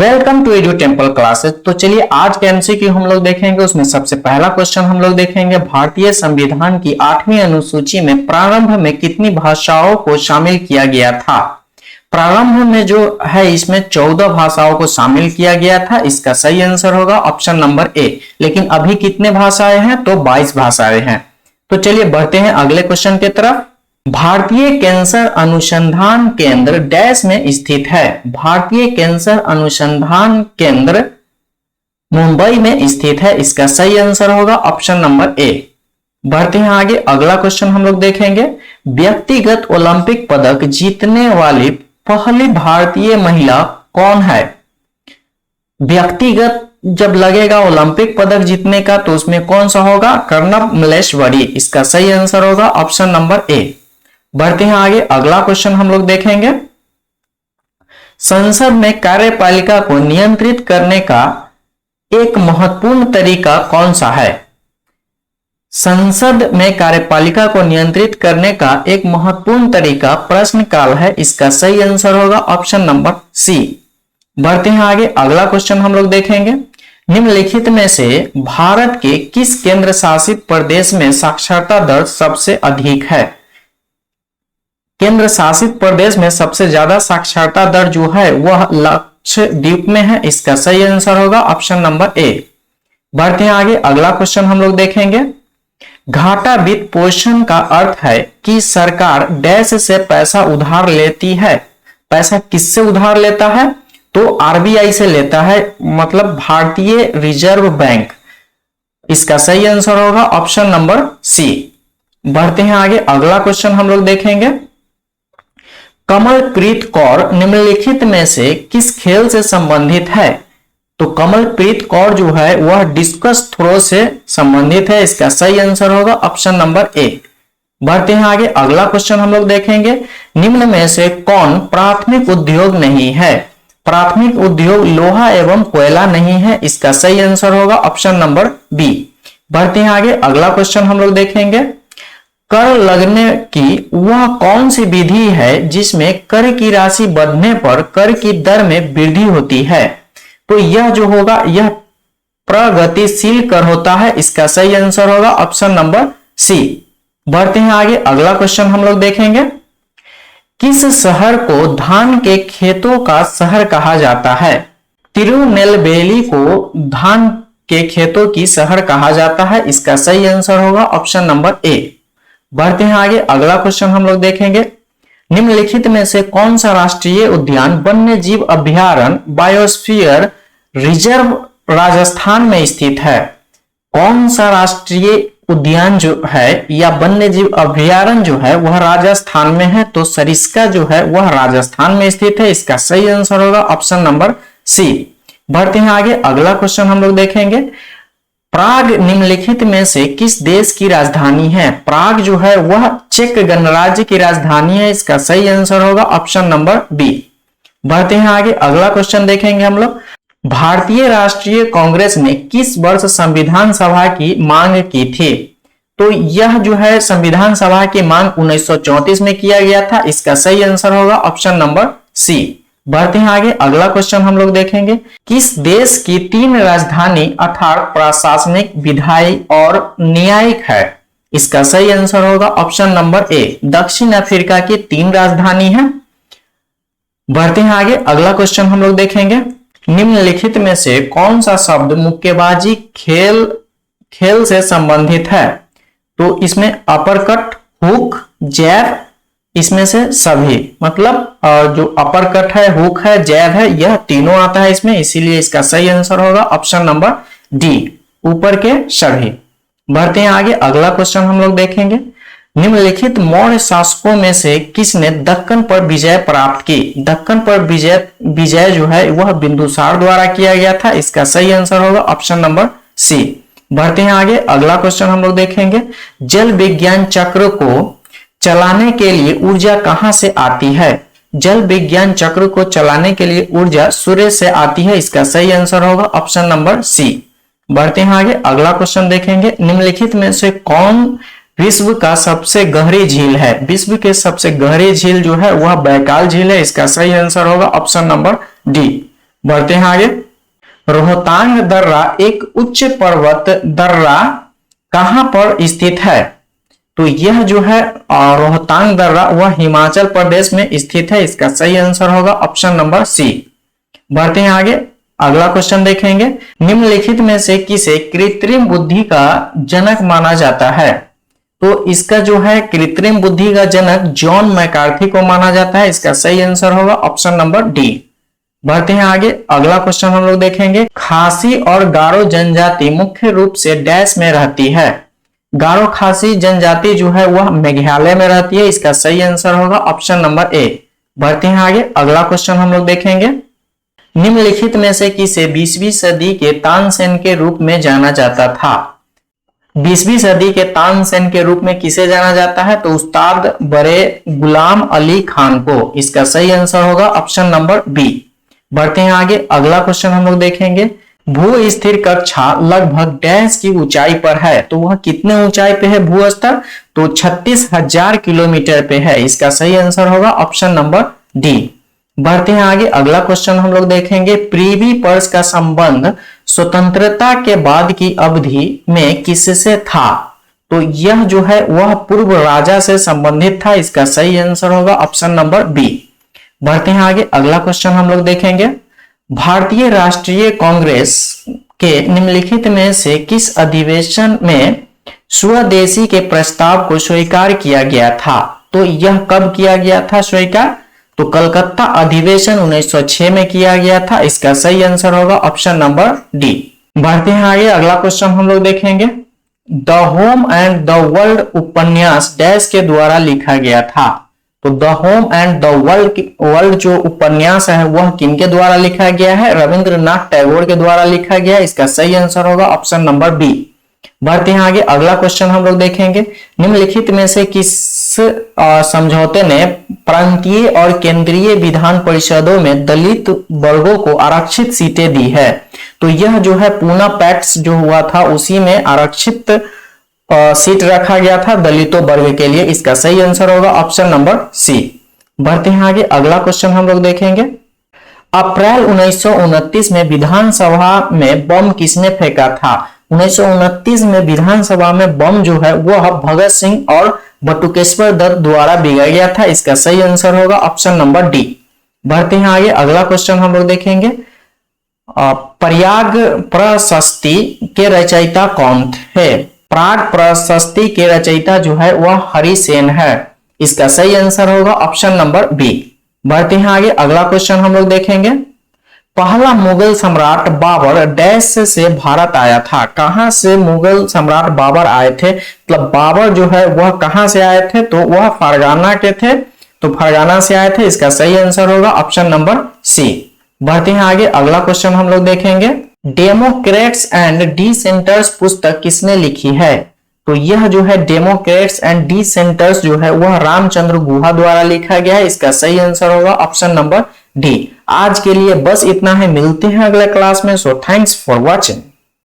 Welcome to Edu Temple classes. तो चलिए आज के एमसीक्यू हम लोग देखेंगे। उसमें सबसे पहला क्वेश्चन हम लोग देखेंगे, भारतीय संविधान की 8वीं अनुसूची में प्रारंभ में कितनी भाषाओं को शामिल किया गया था। प्रारंभ में जो है इसमें 14 भाषाओं को शामिल किया गया था। इसका सही आंसर होगा ऑप्शन नंबर ए। लेकिन अभी कितने भाषाएं हैं, तो 22 भाषाएं हैं। तो चलिए बढ़ते हैं अगले क्वेश्चन की तरफ। भारतीय कैंसर अनुसंधान केंद्र डैश में स्थित है। भारतीय कैंसर अनुसंधान केंद्र मुंबई में स्थित है। इसका सही आंसर होगा ऑप्शन नंबर ए। बढ़ते हैं आगे, अगला क्वेश्चन हम लोग देखेंगे, व्यक्तिगत ओलंपिक पदक जीतने वाली पहली भारतीय महिला कौन है। व्यक्तिगत जब लगेगा ओलंपिक पदक जीतने का तो उसमें कौन सा होगा, कर्णव मल्लेश्वरी। इसका सही आंसर होगा ऑप्शन नंबर ए। बढ़ते हैं आगे, अगला क्वेश्चन हम लोग देखेंगे, संसद में कार्यपालिका को नियंत्रित करने का एक महत्वपूर्ण तरीका कौन सा है। संसद में कार्यपालिका को नियंत्रित करने का एक महत्वपूर्ण तरीका प्रश्नकाल है। इसका सही आंसर होगा ऑप्शन नंबर सी। बढ़ते हैं आगे, अगला क्वेश्चन हम लोग देखेंगे, निम्नलिखित में से भारत के किस केंद्र शासित प्रदेश में साक्षरता दर सबसे अधिक है। केंद्र शासित प्रदेश में सबसे ज्यादा साक्षरता दर जो है वह लक्षद्वीप में है। इसका सही आंसर होगा ऑप्शन नंबर ए। बढ़ते हैं आगे, अगला क्वेश्चन हम लोग देखेंगे, घाटा वित्त पोषण का अर्थ है कि सरकार डैश से पैसा उधार लेती है। पैसा किससे उधार लेता है, तो आरबीआई से लेता है, मतलब भारतीय रिजर्व बैंक। इसका सही आंसर होगा ऑप्शन नंबर सी। बढ़ते हैं आगे, अगला क्वेश्चन हम लोग देखेंगे, कमलप्रीत कौर निम्नलिखित में से किस खेल से संबंधित है। तो कमलप्रीत कौर जो है वह डिस्कस थ्रो से संबंधित है। इसका सही आंसर होगा ऑप्शन नंबर ए। बढ़ते हैं आगे, अगला क्वेश्चन हम लोग देखेंगे, निम्न में से कौन प्राथमिक उद्योग नहीं है। प्राथमिक उद्योग लोहा एवं कोयला नहीं है। इसका सही आंसर होगा ऑप्शन नंबर बी। बढ़ते हैं आगे, अगला क्वेश्चन हम लोग देखेंगे, कर लगने की वह कौन सी विधि है जिसमें कर की राशि बढ़ने पर कर की दर में वृद्धि होती है। तो यह जो होगा यह प्रगतिशील कर होता है। इसका सही आंसर होगा ऑप्शन नंबर सी। बढ़ते हैं आगे, अगला क्वेश्चन हम लोग देखेंगे, किस शहर को धान के खेतों का शहर कहा जाता है। तिरुनेलवेली को धान के खेतों की शहर कहा जाता है। इसका सही आंसर होगा ऑप्शन नंबर ए। बढ़ते हैं आगे, अगला क्वेश्चन हम लोग देखेंगे, निम्नलिखित में से कौन सा राष्ट्रीय उद्यान वन्य जीव अभ्यारण्य बायोस्फीयर रिजर्व राजस्थान में स्थित है। कौन सा राष्ट्रीय उद्यान जो है या वन्य जीव अभ्यारण्य जो है वह राजस्थान में है। तो सरिस्का जो है वह राजस्थान में स्थित है। इसका सही आंसर होगा ऑप्शन नंबर सी। बढ़ते हैं आगे, अगला क्वेश्चन हम लोग देखेंगे, प्राग निम्नलिखित में से किस देश की राजधानी है। प्राग जो है वह चेक गणराज्य की राजधानी है। इसका सही आंसर होगा ऑप्शन नंबर बी। बढ़ते हैं आगे, अगला क्वेश्चन देखेंगे हम लोग, भारतीय राष्ट्रीय कांग्रेस ने किस वर्ष संविधान सभा की मांग की थी। तो यह जो है संविधान सभा की मांग 1934 में किया गया था। इसका सही आंसर होगा ऑप्शन नंबर सी। बढ़ते हैं आगे, अगला क्वेश्चन हम लोग देखेंगे, किस देश की 3 राजधानी अर्थात प्रशासनिक, विधायी और न्यायिक है। इसका सही आंसर होगा ऑप्शन नंबर ए। दक्षिण अफ्रीका की 3 राजधानी है। बढ़ते हैं आगे, अगला क्वेश्चन हम लोग देखेंगे, निम्नलिखित में से कौन सा शब्द मुक्केबाजी खेल से संबंधित है। तो इसमें अपरकट, हुक, जैब, इसमें से सभी, मतलब जो अपरकट है, हुक है, जैब है, यह तीनों आता है इसमें। इसीलिए इसका सही आंसर होगा ऑप्शन नंबर डी, ऊपर के सभी। बढ़ते हैं आगे, अगला क्वेश्चन हम लोग देखेंगे, निम्नलिखित मौर्य शासकों में से किसने दक्कन पर विजय प्राप्त की। दक्कन पर विजय जो है वह बिंदुसार द्वारा किया गया था। इसका सही आंसर होगा ऑप्शन नंबर सी। बढ़ते हैं आगे, अगला क्वेश्चन हम लोग देखेंगे, जल विज्ञान चक्र को चलाने के लिए ऊर्जा कहां से आती है। जल विज्ञान चक्र को चलाने के लिए ऊर्जा सूर्य से आती है। इसका सही आंसर होगा ऑप्शन नंबर सी। बढ़ते हैं आगे, अगला क्वेश्चन देखेंगे, निम्नलिखित में से कौन विश्व का सबसे गहरी झील है। विश्व के सबसे गहरी झील जो है वह बैकाल झील है। इसका सही आंसर होगा ऑप्शन नंबर डी। बढ़ते हैं आगे। रोहतांग दर्रा एक उच्च पर्वत दर्रा कहां पर स्थित है? तो यह जो है रोहतांग दर्रा वह हिमाचल प्रदेश में स्थित है। इसका सही आंसर होगा ऑप्शन नंबर सी। बढ़ते हैं आगे, अगला क्वेश्चन देखेंगे। निम्नलिखित में से किसे कृत्रिम बुद्धि का जनक माना जाता है? तो इसका जो है कृत्रिम बुद्धि का जनक जॉन मैकार्थी को माना जाता है। इसका सही आंसर होगा ऑप्शन नंबर डी। बढ़ते हैं आगे, अगला क्वेश्चन हम लोग देखेंगे। खासी और गारो जनजाति मुख्य रूप से डैश में रहती है? गारो खासी जनजाति जो है वह मेघालय में रहती है। इसका सही आंसर होगा ऑप्शन नंबर ए। बढ़ते हैं आगे, अगला क्वेश्चन हम लोग देखेंगे। निम्नलिखित में से किसे 20वीं सदी के तानसेन के रूप में जाना जाता था? 20वीं सदी के तानसेन के रूप में किसे जाना जाता है? तो उस्ताद बड़े गुलाम अली खान को। इसका सही आंसर होगा ऑप्शन नंबर बी। बढ़ते हैं आगे, अगला क्वेश्चन हम लोग देखेंगे। भू स्थिर कक्षा लगभग डैश की ऊंचाई पर है? तो वह कितने ऊंचाई पे है भू स्तर? तो 36,000 किलोमीटर पे है। इसका सही आंसर होगा ऑप्शन नंबर डी। बढ़ते हैं आगे, अगला क्वेश्चन हम लोग देखेंगे। प्रिवी पर्स का संबंध स्वतंत्रता के बाद की अवधि में किससे था? तो यह जो है वह पूर्व राजा से संबंधित था। इसका सही आंसर होगा ऑप्शन नंबर बी। बढ़ते हैं आगे, अगला क्वेश्चन हम लोग देखेंगे। भारतीय राष्ट्रीय कांग्रेस के निम्नलिखित में से किस अधिवेशन में स्वदेशी के प्रस्ताव को स्वीकार किया गया था? तो यह कब किया गया था स्वीकार? तो कलकत्ता अधिवेशन 1906 में किया गया था। इसका सही आंसर होगा ऑप्शन नंबर डी। बढ़ते हैं आगे, अगला क्वेश्चन हम लोग देखेंगे। The home and the world उपन्यास डैश के द्वारा लिखा गया था? तो the home and the world जो उपन्यास है वह किनके द्वारा लिखा गया है? रविंद्रनाथ टैगोर के द्वारा लिखा गया है। इसका सही आंसर होगा ऑप्शन नंबर बी। बढ़ते हैं आगे, अगला क्वेश्चन हम लोग देखेंगे। निम्नलिखित में से किस समझौते ने प्रांतीय और केंद्रीय विधान परिषदों में दलित वर्गों को आरक्षित सीटें दी है? तो यह जो है पूना पैक्ट जो हुआ था उसी में आरक्षित सीट रखा गया था दलितों वर्ग के लिए। इसका सही आंसर होगा ऑप्शन नंबर सी। बढ़ते हैं आगे, अगला क्वेश्चन हम लोग देखेंगे। अप्रैल 1929 में विधानसभा में बम किसने फेंका था? 1929 में विधानसभा में बम जो है वह भगत सिंह और बटुकेश्वर दत्त द्वारा बिगाया गया था। इसका सही आंसर होगा ऑप्शन नंबर डी। बढ़ते हैं आगे, अगला क्वेश्चन हम लोग देखेंगे। प्रयाग प्रशस्ति के रचयिता कौन थे? प्राग प्रशस्ति के रचयिता जो है वह हरिसेन है। इसका सही आंसर होगा ऑप्शन नंबर बी। बढ़ते हैं आगे, अगला क्वेश्चन हम लोग देखेंगे। पहला मुगल सम्राट बाबर डैश से भारत आया था? कहां से मुगल सम्राट बाबर आए थे? मतलब बाबर जो है वह कहां से आए थे? तो वह फरगाना के थे, तो फरगाना से आए थे। इसका सही आंसर होगा ऑप्शन नंबर सी। बढ़ते हैं आगे, अगला क्वेश्चन हम लोग देखेंगे। डेमोक्रेट्स एंड डिसेंटर्स पुस्तक किसने लिखी है? तो यह जो है डेमोक्रेट्स एंड डिसेंटर्स जो है वह रामचंद्र गुहा द्वारा लिखा गया है। इसका सही आंसर होगा ऑप्शन नंबर डी। आज के लिए बस इतना है, मिलते हैं अगले क्लास में। So thanks for watching.